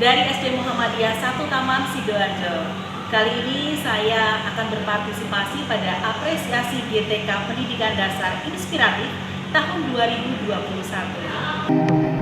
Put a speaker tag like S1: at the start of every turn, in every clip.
S1: dari SD Muhammadiyah 1 Taman Sidoarjo. Kali ini saya akan berpartisipasi pada apresiasi GTK Pendidikan Dasar Inspiratif tahun 2021.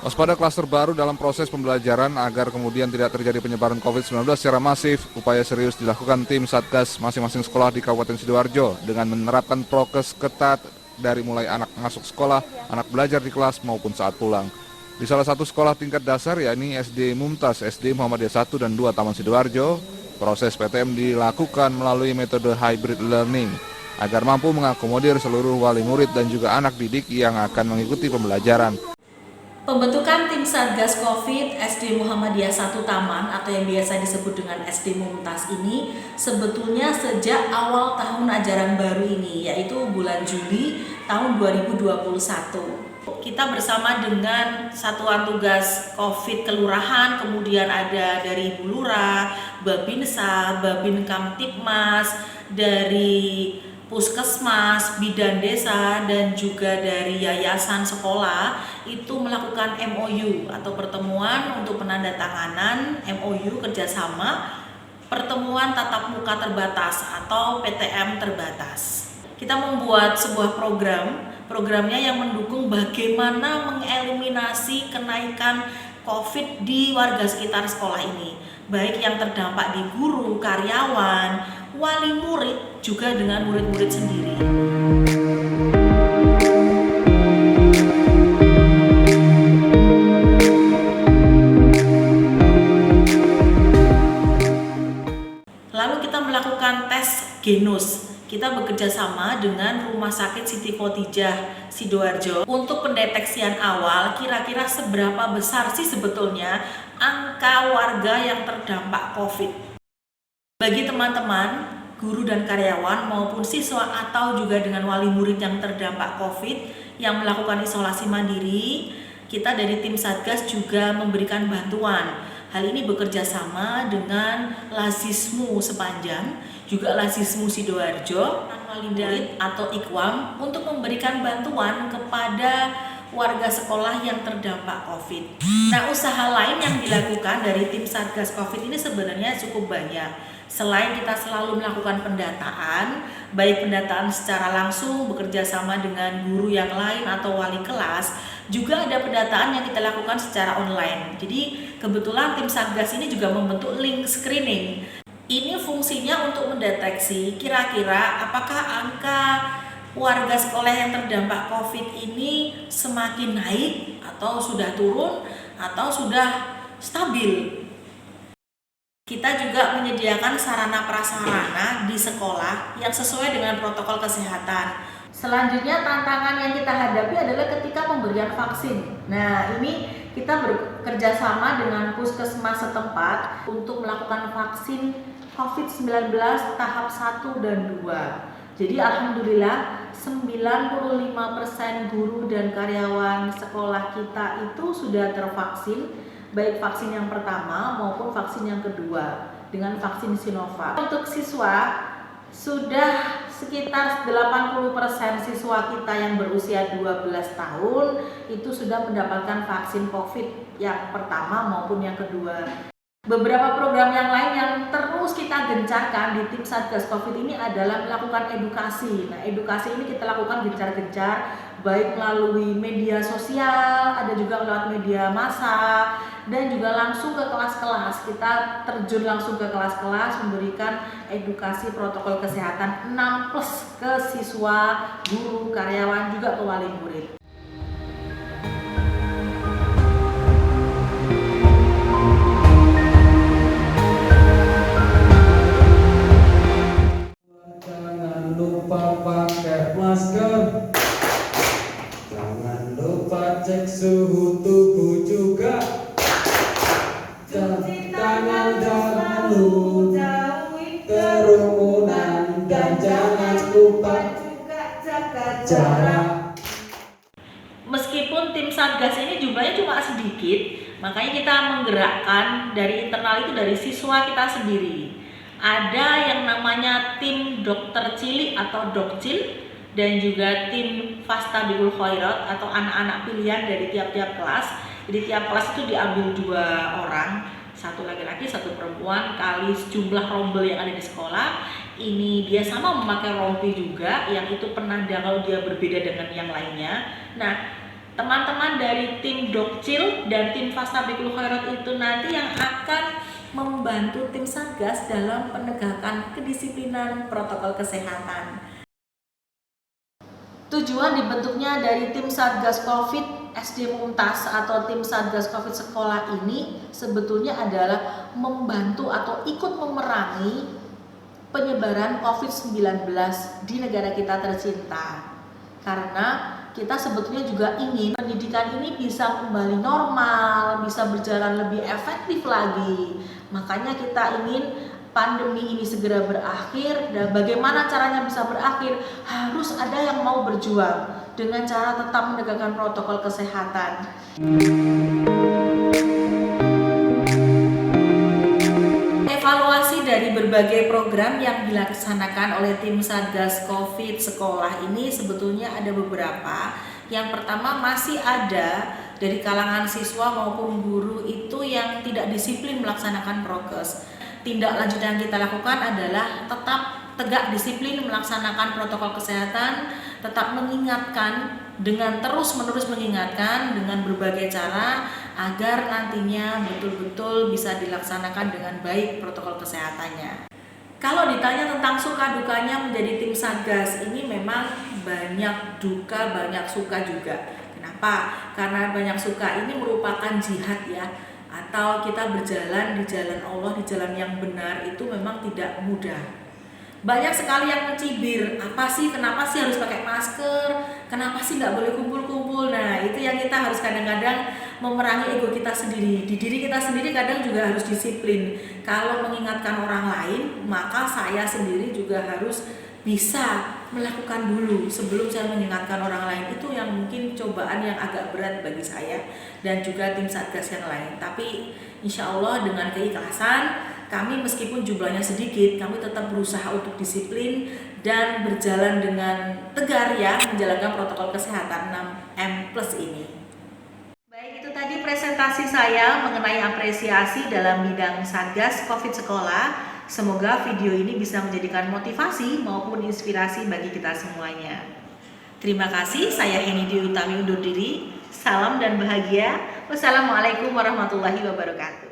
S2: Waspada klaster baru dalam proses pembelajaran agar kemudian tidak terjadi penyebaran COVID-19 secara masif, upaya serius dilakukan tim Satgas masing-masing sekolah di Kabupaten Sidoarjo dengan menerapkan prokes ketat dari mulai anak masuk sekolah, anak belajar di kelas maupun saat pulang. Di salah satu sekolah tingkat dasar yakni SD Mumtaz, SD Muhammadiyah 1 dan 2 Taman Sidoarjo, proses PTM dilakukan melalui metode hybrid learning agar mampu mengakomodir seluruh wali murid dan juga anak didik yang akan mengikuti pembelajaran.
S1: Pembentukan tim Satgas COVID SD Muhammadiyah 1 Taman atau yang biasa disebut dengan SD Mumtaz ini sebetulnya sejak awal tahun ajaran baru ini, yaitu bulan Juli tahun 2021. Kita bersama dengan Satuan Tugas COVID Kelurahan, kemudian ada dari Ibu Lurah, Babinsa, Babin Kamtipmas, dari Puskesmas, Bidan Desa, dan juga dari yayasan sekolah itu melakukan MOU atau pertemuan untuk penandatanganan MOU kerjasama pertemuan tatap muka terbatas atau PTM terbatas. Kita membuat sebuah programnya yang mendukung bagaimana mengeliminasi kenaikan COVID di warga sekitar sekolah ini, baik yang terdampak di guru, karyawan, wali murid, juga dengan murid-murid sendiri. Lalu kita melakukan tes genus. Kita bekerja sama dengan Rumah Sakit Siti Khotijah Sidoarjo untuk pendeteksian awal kira-kira seberapa besar sih sebetulnya angka warga yang terdampak COVID. Bagi teman-teman, guru dan karyawan maupun siswa atau juga dengan wali murid yang terdampak COVID yang melakukan isolasi mandiri, kita dari tim Satgas juga memberikan bantuan. Hal ini bekerja sama dengan Lazismu Sepanjang, juga Lazismu Sidoarjo, wali murid atau Ikwam untuk memberikan bantuan kepada warga sekolah yang terdampak COVID. Nah, usaha lain yang dilakukan dari tim Satgas COVID ini sebenarnya cukup banyak. Selain kita selalu melakukan pendataan, baik pendataan secara langsung bekerja sama dengan guru yang lain atau wali kelas, juga ada pendataan yang kita lakukan secara online. Jadi kebetulan tim Satgas ini juga membentuk link screening. Ini fungsinya untuk mendeteksi kira-kira apakah angka warga sekolah yang terdampak COVID ini semakin naik atau sudah turun atau sudah stabil. Kita juga menyediakan sarana prasarana di sekolah yang sesuai dengan protokol kesehatan. Selanjutnya tantangan yang kita hadapi adalah ketika pemberian vaksin. Nah, ini kita bekerja sama dengan puskesmas setempat untuk melakukan vaksin COVID-19 tahap 1 dan 2. Jadi alhamdulillah 95% guru dan karyawan sekolah kita itu sudah tervaksin, baik vaksin yang pertama maupun vaksin yang kedua dengan vaksin Sinovac. Untuk siswa sudah sekitar 80% siswa kita yang berusia 12 tahun itu sudah mendapatkan vaksin COVID yang pertama maupun yang kedua. Beberapa program yang lain yang terus kita gencarkan di tim Satgas COVID ini adalah melakukan edukasi. Nah, edukasi ini kita lakukan gencar-gencar, baik melalui media sosial, ada juga lewat media massa, dan juga langsung ke kelas-kelas. Kita terjun langsung ke kelas-kelas memberikan edukasi protokol kesehatan 6+ ke siswa, guru, karyawan, juga ke wali murid.
S3: Masker, jangan lupa cek suhu tubuh juga, cuci tangan jangan lupa, kerumunan dan jangan lupa juga jaga jarak.
S1: Meskipun tim Satgas ini jumlahnya cuma sedikit, makanya kita menggerakkan dari internal itu dari siswa kita sendiri. Ada yang namanya tim dokter cilik atau dokcil, dan juga tim Fastabiqul Khairat atau anak-anak pilihan dari tiap-tiap kelas. Jadi tiap kelas itu diambil 2 orang, satu laki-laki, satu perempuan, kali jumlah rombel yang ada di sekolah. Ini dia sama memakai rompi juga, yang itu penanda kalau dia berbeda dengan yang lainnya. Nah, teman-teman dari tim Dokcil dan tim Fastabiqul Khairat itu nanti yang akan membantu tim Satgas dalam penegakan kedisiplinan protokol kesehatan. Tujuan dibentuknya dari tim Satgas Covid SD Mumtaz atau tim Satgas Covid sekolah ini sebetulnya adalah membantu atau ikut memerangi penyebaran COVID-19 di negara kita tercinta. Karena kita sebetulnya juga ingin pendidikan ini bisa kembali normal, bisa berjalan lebih efektif lagi. Makanya kita ingin pandemi ini segera berakhir, dan bagaimana caranya bisa berakhir? Harus ada yang mau berjuang dengan cara tetap menegakkan protokol kesehatan. Evaluasi dari berbagai program yang dilaksanakan oleh tim Satgas Covid sekolah ini sebetulnya ada beberapa. Yang pertama, masih ada dari kalangan siswa maupun guru itu yang tidak disiplin melaksanakan prokes. Tindak lanjut yang kita lakukan adalah tetap tegak disiplin melaksanakan protokol kesehatan, tetap mengingatkan dengan terus-menerus mengingatkan dengan berbagai cara agar nantinya betul-betul bisa dilaksanakan dengan baik protokol kesehatannya. Kalau ditanya tentang suka dukanya menjadi tim Satgas, ini memang banyak duka, banyak suka juga. Kenapa? Karena banyak suka ini merupakan jihad ya, atau kita berjalan di jalan Allah, di jalan yang benar itu memang tidak mudah. Banyak sekali yang mencibir, apa sih, kenapa sih harus pakai masker, kenapa sih nggak boleh kumpul-kumpul. Nah, itu yang kita harus kadang-kadang memerangi ego kita sendiri. Di diri kita sendiri kadang juga harus disiplin. Kalau mengingatkan orang lain, maka saya sendiri juga harus bisa melakukan dulu sebelum saya mengingatkan orang lain. Itu yang mungkin cobaan yang agak berat bagi saya dan juga tim Satgas yang lain. Tapi insya Allah dengan keikhlasan, kami meskipun jumlahnya sedikit, kami tetap berusaha untuk disiplin dan berjalan dengan tegar ya, menjalankan protokol kesehatan 6M+ ini. Baik, itu tadi presentasi saya mengenai apresiasi dalam bidang Satgas Covid sekolah. Semoga video ini bisa menjadikan motivasi maupun inspirasi bagi kita semuanya. Terima kasih, saya Heni Dwi Utami undur diri. Salam dan bahagia. Wassalamualaikum warahmatullahi wabarakatuh.